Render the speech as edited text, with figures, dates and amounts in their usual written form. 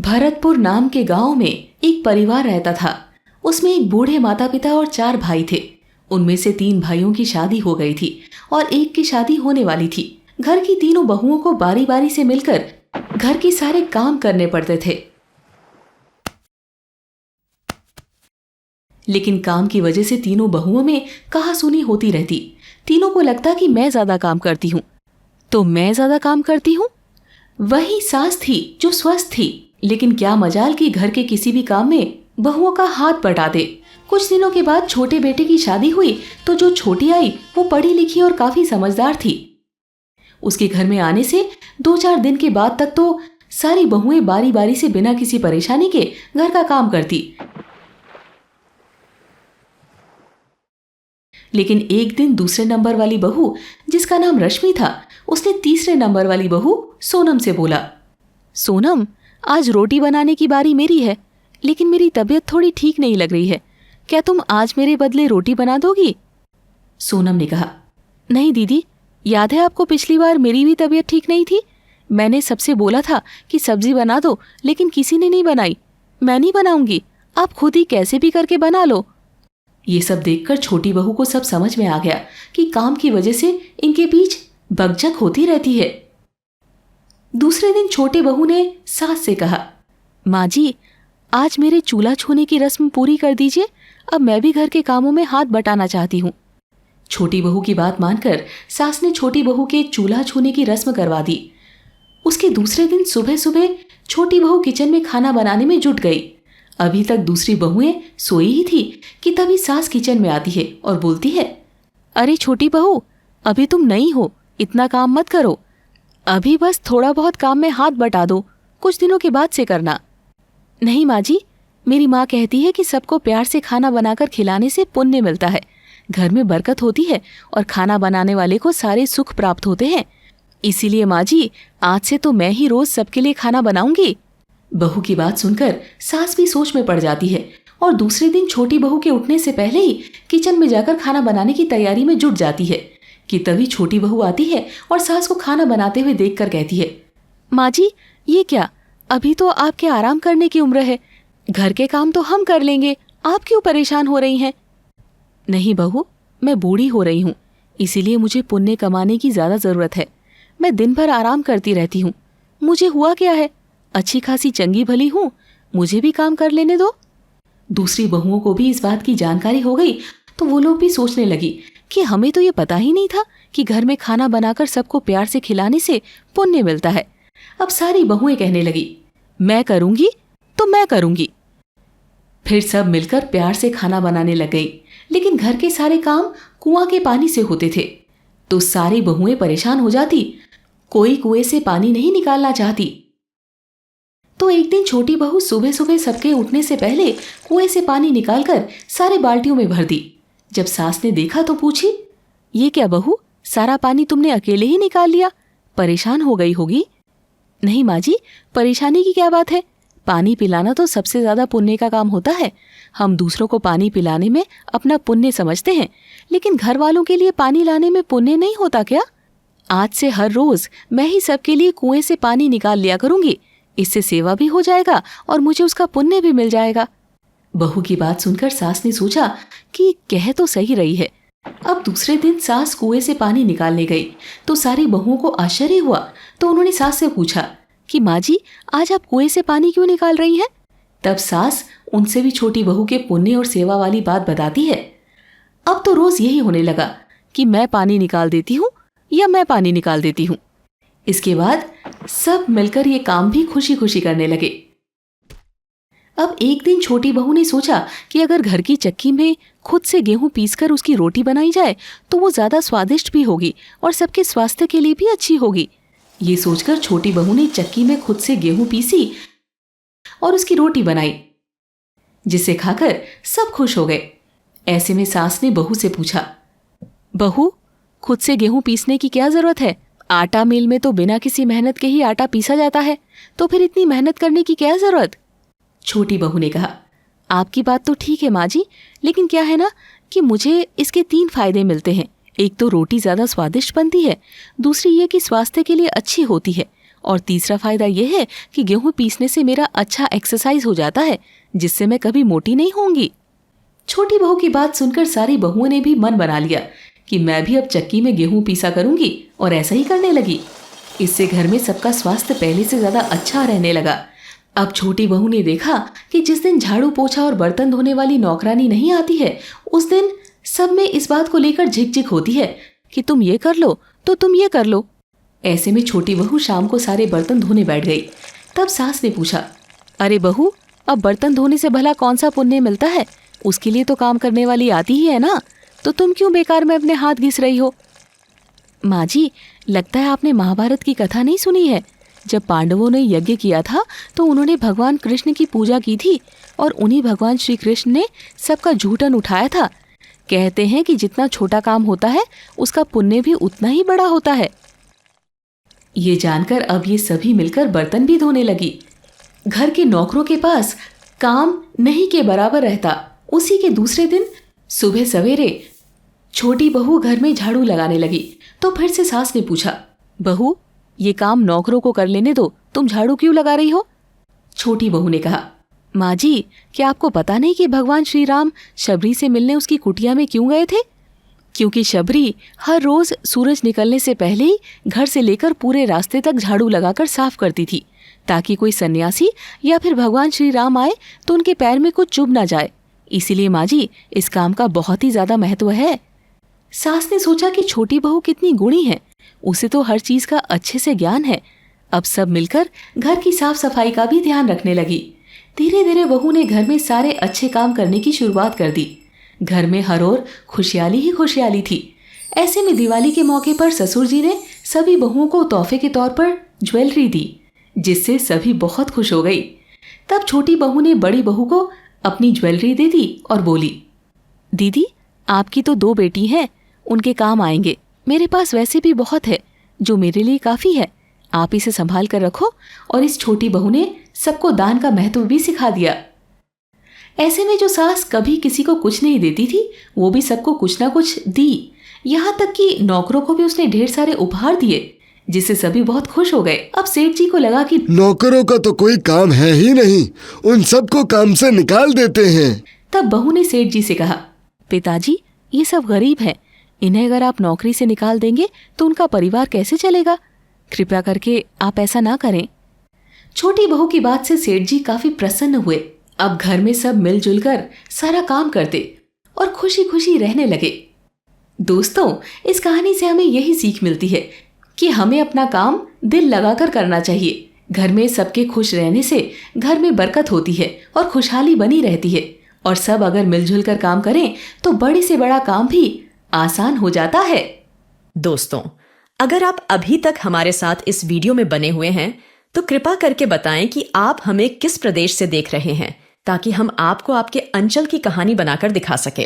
भरतपुर नाम के गांव में एक परिवार रहता था। उसमें एक बूढ़े माता पिता और 4 भाई थे। उनमें से 3 भाइयों की शादी हो गई थी और एक की शादी होने वाली थी। घर की तीनों बहुओं को बारी बारी से मिलकर घर के सारे काम करने पड़ते थे, लेकिन काम की वजह से तीनों बहुओं में कहासुनी होती रहती। तीनों को लगता कि मैं ज्यादा काम करती हूँ तो मैं ज्यादा काम करती हूँ। वही सास थी जो स्वस्थ थी, लेकिन क्या मजाल कि घर के किसी भी काम में बहुओं का हाथ बटा दे। कुछ दिनों के बाद छोटे बेटे की शादी हुई तो जो छोटी आई वो पढ़ी लिखी और काफी समझदार थी। उसके घर में आने से 2-4 दिन के बाद तक तो सारी बहुएं बारी बारी से बिना किसी परेशानी के घर का काम करती। लेकिन एक दिन दूसरे नंबर वाली बहू, जिसका नाम रश्मि था, उसने तीसरे नंबर वाली बहू सोनम से बोला, सोनम, आज रोटी बनाने की बारी मेरी है, लेकिन मेरी तबीयत थोड़ी ठीक नहीं लग रही है। क्या तुम आज मेरे बदले रोटी बना दोगी? सोनम ने कहा, नहीं दीदी, याद है आपको पिछली बार मेरी भी तबीयत ठीक नहीं थी। मैंने सबसे बोला था कि सब्जी बना दो, लेकिन किसी ने नहीं बनाई। मैं नहीं बनाऊंगी, आप खुद ही कैसे भी करके बना लो। ये सब देखकर छोटी बहू को सब समझ में आ गया कि काम की वजह से इनके बीच बकझक होती रहती है। दूसरे दिन छोटे बहू ने सास से कहा, माँ जी, आज मेरे चूल्हा छूने की रस्म पूरी कर दीजिए। अब मैं भी घर के कामों में हाथ बटाना चाहती हूँ। छोटी बहू की बात मानकर सास ने छोटी बहू के चूल्हा छूने की रस्म करवा दी। उसके दूसरे दिन सुबह सुबह छोटी बहू किचन में खाना बनाने में जुट गई। अभी तक दूसरी बहुएं सोई ही थी कि तभी सास किचन में आती है और बोलती है, अरे छोटी बहू, अभी तुम नई हो, इतना काम मत करो। अभी बस थोड़ा बहुत काम में हाथ बटा दो, कुछ दिनों के बाद से करना। नहीं माँ जी, मेरी माँ कहती है कि सबको प्यार से खाना बनाकर खिलाने से पुण्य मिलता है, घर में बरकत होती है और खाना बनाने वाले को सारे सुख प्राप्त होते हैं। इसीलिए माँ जी, आज से तो मैं ही रोज सबके लिए खाना बनाऊंगी। बहू की बात सुनकर सास भी सोच में पड़ जाती है और दूसरे दिन छोटी बहू के उठने से पहले ही किचन में जाकर खाना बनाने की तैयारी में जुट जाती है कि तभी छोटी बहू आती है और सास को खाना बनाते हुए देखकर कहती है, माँ जी, ये क्या, अभी तो आपके आराम करने की उम्र है, घर के काम तो हम कर लेंगे, आप क्यों परेशान हो रही हैं? नहीं बहू, मैं बूढ़ी हो रही हूँ, इसीलिए मुझे पुण्य कमाने की ज्यादा जरूरत है। मैं दिन भर आराम करती रहती हूँ, मुझे हुआ क्या है, अच्छी खासी चंगी भली हूँ, मुझे भी काम कर लेने दो। दूसरी बहुओं को भी इस बात की जानकारी हो गई तो वो लोग भी सोचने लगी कि हमें तो ये पता ही नहीं था कि घर में खाना बनाकर सबको प्यार से खिलाने से पुण्य मिलता है। अब सारी बहुएं कहने लगी, मैं करूंगी तो मैं करूंगी। फिर सब मिलकर प्यार से खाना बनाने लग गई, लेकिन घर के सारे काम कुआं के पानी से होते थे तो सारी बहुएं परेशान हो जाती। कोई कुएं से पानी नहीं निकालना चाहती। तो एक दिन छोटी बहू सुबह सुबह सबके उठने से पहले कुएं से पानी निकालकर सारे बाल्टियों में भर दी। जब सास ने देखा तो पूछी, ये क्या बहू, सारा पानी तुमने अकेले ही निकाल लिया, परेशान हो गई होगी? नहीं माँ जी, परेशानी की क्या बात है, पानी पिलाना तो सबसे ज्यादा पुण्य का काम होता है। हम दूसरों को पानी पिलाने में अपना पुण्य समझते हैं, लेकिन घर वालों के लिए पानी लाने में पुण्य नहीं होता क्या? आज से हर रोज मैं ही सबके लिए कुएं से पानी निकाल लिया करूंगी, इससे सेवा भी हो जाएगा और मुझे उसका पुण्य भी मिल जाएगा। बहू की बात सुनकर सास ने सोचा कि कह तो सही रही है। अब दूसरे दिन सास कुएं से पानी निकालने गई तो सारी बहुओं को आश्चर्य हुआ। तो उन्होंने सास से पूछा कि माँ जी, आज आप कुएं से पानी क्यों निकाल रही हैं? तब सास उनसे भी छोटी बहू के पुण्य और सेवा वाली बात बताती है। अब तो रोज यही होने लगा कि मैं पानी निकाल देती हूँ या मैं पानी निकाल देती हूँ। इसके बाद सब मिलकर ये काम भी खुशी खुशी करने लगे। अब एक दिन छोटी बहू ने सोचा कि अगर घर की चक्की में खुद से गेहूं पीसकर उसकी रोटी बनाई जाए तो वो ज्यादा स्वादिष्ट भी होगी और सबके स्वास्थ्य के लिए भी अच्छी होगी। ये सोचकर छोटी बहू ने चक्की में खुद से गेहूं पीसी और उसकी रोटी बनाई, जिसे खाकर सब खुश हो गए। ऐसे में सास ने बहू से पूछा, बहू, खुद से गेहूं पीसने की क्या जरूरत है? आटा मिल में तो बिना किसी मेहनत के ही आटा पीसा जाता है, तो फिर इतनी मेहनत करने की क्या जरूरत? छोटी बहू ने कहा, आपकी बात तो ठीक है माँ जी, लेकिन क्या है ना कि मुझे इसके 3 फायदे मिलते हैं। एक तो रोटी ज्यादा स्वादिष्ट बनती है, दूसरी ये कि स्वास्थ्य के लिए अच्छी होती है, और तीसरा फायदा यह है कि गेहूं पीसने से मेरा अच्छा एक्सरसाइज हो जाता है, जिससे मैं कभी मोटी नहीं होंगी। छोटी बहू की बात सुनकर सारी बहुओं ने भी मन बना लिया कि मैं भी अब चक्की में गेहूं पीसा करूंगी और ऐसा ही करने लगी। इससे घर में सबका स्वास्थ्य पहले से ज्यादा अच्छा रहने लगा। अब छोटी बहू ने देखा कि जिस दिन झाड़ू पोछा और बर्तन धोने वाली नौकरानी नहीं आती है, उस दिन सब में इस बात को लेकर झिकझिक होती है कि तुम ये कर लो तो तुम ये कर लो। ऐसे में छोटी बहू शाम को सारे बर्तन धोने बैठ गई। तब सास ने पूछा, अरे बहू, अब बर्तन धोने से भला कौन सा पुण्य मिलता है? उसके लिए तो काम करने वाली आती ही है ना, तो तुम क्यों बेकार में अपने हाथ घिस रही हो? माँ जी, लगता है आपने महाभारत की कथा नहीं सुनी है। जब पांडवों ने यज्ञ किया था तो उन्होंने भगवान कृष्ण की पूजा की थी और उन्हीं भगवान श्री कृष्ण ने सबका झूठन उठाया था। कहते हैं कि जितना छोटा काम होता है उसका पुण्य भी उतना ही बड़ा होता है। ये जानकर अब ये सभी मिलकर बर्तन भी धोने लगी। घर के नौकरों के पास काम नहीं के बराबर रहता। उसी के दूसरे दिन सुबह सवेरे छोटी बहू घर में झाड़ू लगाने लगी तो फिर से सास ने पूछा, बहू, ये काम नौकरों को कर लेने दो, तुम झाड़ू क्यों लगा रही हो? छोटी बहू ने कहा, माँ जी, क्या आपको पता नहीं कि भगवान श्री राम शबरी से मिलने उसकी कुटिया में क्यों गए थे? क्योंकि शबरी हर रोज सूरज निकलने से पहले ही घर से लेकर पूरे रास्ते तक झाड़ू लगाकर साफ करती थी, ताकि कोई सन्यासी या फिर भगवान श्री राम आए तो उनके पैर में कुछ चुभ ना जाए। इसीलिए माँ जी, इस काम का बहुत ही ज्यादा महत्व है। सास ने सोचा कि छोटी बहू कितनी गुणी है, उसे तो हर चीज का अच्छे से ज्ञान है। अब सब मिलकर घर की साफ सफाई का भी ध्यान रखने लगी। धीरे धीरे बहू ने घर में सारे अच्छे काम करने की शुरुआत कर दी। घर में हर ओर खुशहाली ही खुशहाली थी। ऐसे में दिवाली के मौके पर ससुर जी ने सभी बहुओं को तोहफे के तौर पर ज्वेलरी दी, जिससे सभी बहुत खुश हो गई। तब छोटी बहू ने बड़ी बहू को अपनी ज्वेलरी दे दी और बोली, दीदी, आपकी तो 2 बेटी हैं, उनके काम आएंगे। मेरे पास वैसे भी बहुत है, जो मेरे लिए काफ़ी है। आप इसे संभाल कर रखो। और इस छोटी बहू ने सबको दान का महत्व भी सिखा दिया। ऐसे में जो सास कभी किसी को कुछ नहीं देती थी, वो भी सबको कुछ ना कुछ दी। यहाँ तक कि नौकरों को भी उसने ढेर सारे उपहार दिए, जिससे सभी बहुत खुश हो गए। अब सेठ जी को लगा कि नौकरों का तो कोई काम है ही नहीं, उन सबको काम से निकाल देते हैं। तब बहू ने सेठ जी से कहा, पिताजी, ये सब गरीब हैं, इन्हें अगर आप नौकरी से निकाल देंगे तो उनका परिवार कैसे चलेगा? कृपया करके आप ऐसा ना करें। छोटी बहू की बात से सेठ जी काफी प्रसन्न हुए। अब घर में सब मिलजुल कर सारा काम करते और खुशी खुशी रहने लगे। दोस्तों, इस कहानी से हमें यही सीख मिलती है कि हमें अपना काम दिल लगाकर करना चाहिए। घर में सबके खुश रहने से घर में बरकत होती है और खुशहाली बनी रहती है। और सब अगर मिलजुल कर काम करें तो बड़े से बड़ा काम भी आसान हो जाता है। दोस्तों, अगर आप अभी तक हमारे साथ इस वीडियो में बने हुए हैं तो कृपा करके बताएं कि आप हमें किस प्रदेश से देख रहे हैं, ताकि हम आपको आपके अंचल की कहानी बनाकर दिखा सके।